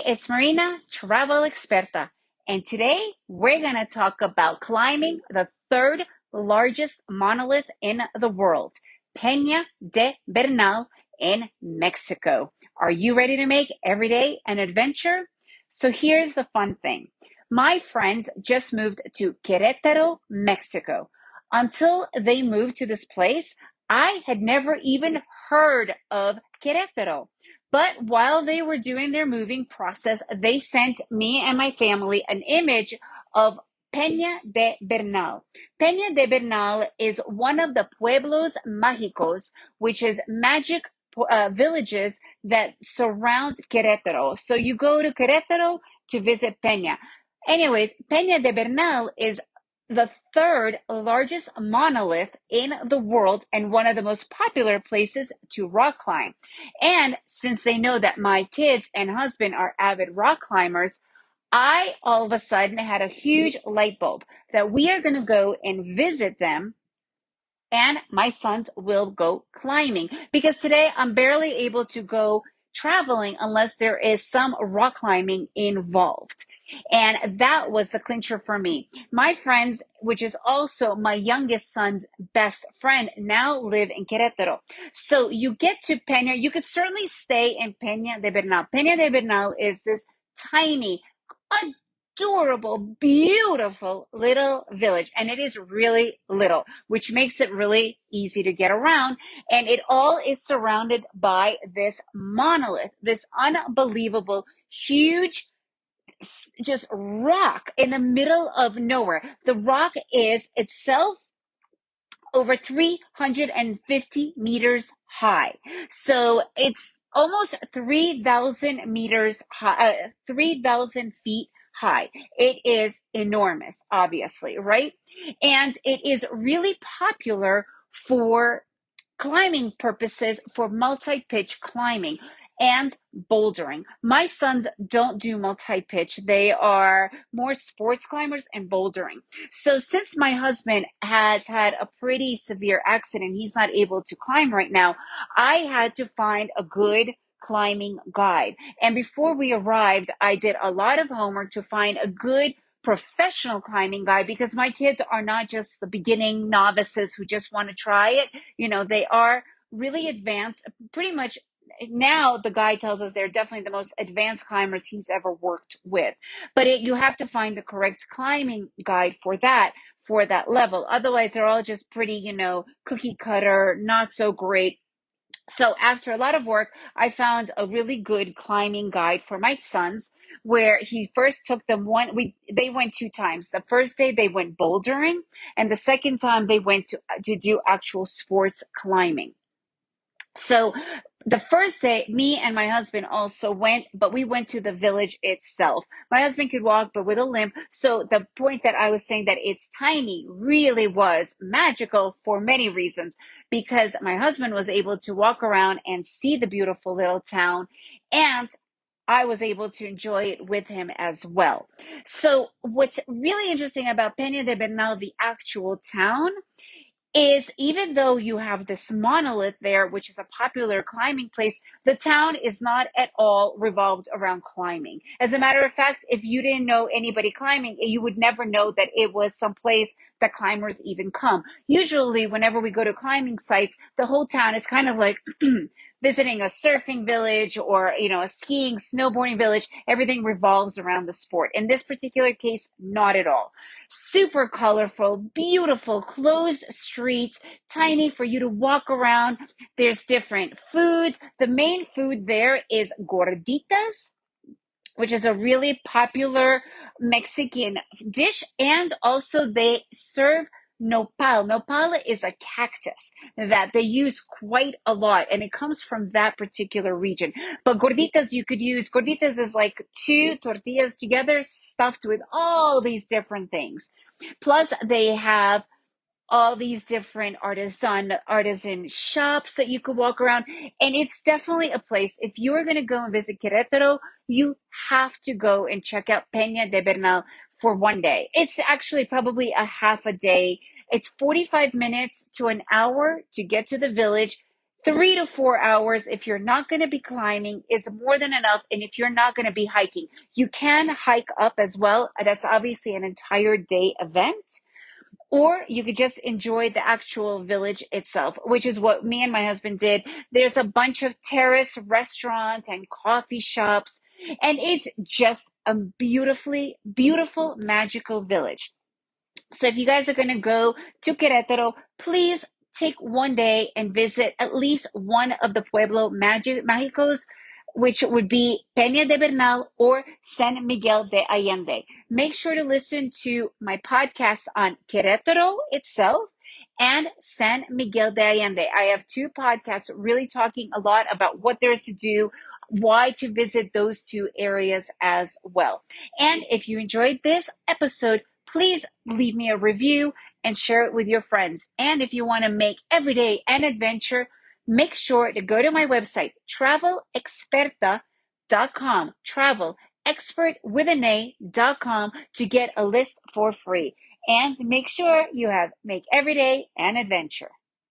it's Marina, travel experta, and today we're going to talk about climbing the third largest monolith in the world, Peña de Bernal in Mexico. Are you ready to make every day an adventure? So here's the fun thing. My friends just moved to Querétaro, Mexico. Until they moved to this place, I had never even heard of Querétaro. But while they were doing their moving process, they sent me and my family an image of Peña de Bernal. Peña de Bernal is one of the pueblos mágicos, which is magic villages that surround Querétaro. So you go to Querétaro to visit Peña. Anyways, Peña de Bernal is the third largest monolith in the world and one of the most popular places to rock climb. And since they know that my kids and husband are avid rock climbers, I all of a sudden had a huge light bulb that we are going to go and visit them, and my sons will go climbing because today I'm barely able to go traveling unless there is some rock climbing involved. And that was the clincher for me. My friends, which is also my youngest son's best friend, now live in Querétaro. So you get to Peña, you could certainly stay in Peña de Bernal. Peña de Bernal is this tiny, adorable, beautiful little village. And it is really little, which makes it really easy to get around. And it all is surrounded by this monolith, this unbelievable, huge, just rock in the middle of nowhere. The rock is itself over 350 meters high. So it's almost 3,000 meters high, 3,000 feet high. It is enormous, obviously, right? And it is really popular for climbing purposes, for multi-pitch climbing and bouldering. My sons don't do multi-pitch. They are more sports climbers and bouldering. So since my husband has had a pretty severe accident, he's not able to climb right now, I had to find a good climbing guide. And before we arrived, I did a lot of homework to find a good professional climbing guide because my kids are not just the beginning novices who just want to try it. You know, they are really advanced, pretty much. Now the guy tells us they're definitely the most advanced climbers he's ever worked with. But you have to find the correct climbing guide for that level. Otherwise, they're all just pretty, cookie cutter, not so great. So after a lot of work, I found a really good climbing guide for my sons, where he first took them they went two times. The first day they went bouldering, and the second time they went to do actual sports climbing. So the first day, me and my husband also went, but we went to the village itself. My husband could walk, but with a limp. So the point that I was saying that it's tiny really was magical for many reasons, because my husband was able to walk around and see the beautiful little town, and I was able to enjoy it with him as well. So what's really interesting about Peña de Bernal, the actual town, is even though you have this monolith there, which is a popular climbing place, the town is not at all revolved around climbing. As a matter of fact, if you didn't know anybody climbing, you would never know that it was some place that climbers even come. Usually, whenever we go to climbing sites, the whole town is kind of like visiting a surfing village or, a skiing, snowboarding village. Everything revolves around the sport. In this particular case, not at all. Super colorful, beautiful, closed streets, tiny for you to walk around. There's different foods. The main food there is gorditas, which is a really popular Mexican dish. And also they serve nopal. Nopal is a cactus that they use quite a lot, and it comes from that particular region. But gorditas is like two tortillas together, stuffed with all these different things. Plus, they have all these different artisan shops that you could walk around. And it's definitely a place, if you are going to go and visit Querétaro, you have to go and check out Peña de Bernal for one day. It's actually probably a half a day. It's 45 minutes to an hour to get to the village, 3 to 4 hours, if you're not going to be climbing, is more than enough. And if you're not going to be hiking, you can hike up as well. That's obviously an entire day event. Or you could just enjoy the actual village itself, which is what me and my husband did. There's a bunch of terrace restaurants and coffee shops, and it's just a beautifully, beautiful, magical village. So if you guys are going to go to Querétaro, please take one day and visit at least one of the Pueblo Mágicos, which would be Peña de Bernal or San Miguel de Allende. Make sure to listen to my podcast on Querétaro itself and San Miguel de Allende. I have two podcasts really talking a lot about what there is to do, why to visit those two areas as well. And if you enjoyed this episode, please leave me a review and share it with your friends. And if you want to make every day an adventure, make sure to go to my website, travelexperta.com, travel expert with an A.com, to get a list for free. And make sure you make every day an adventure.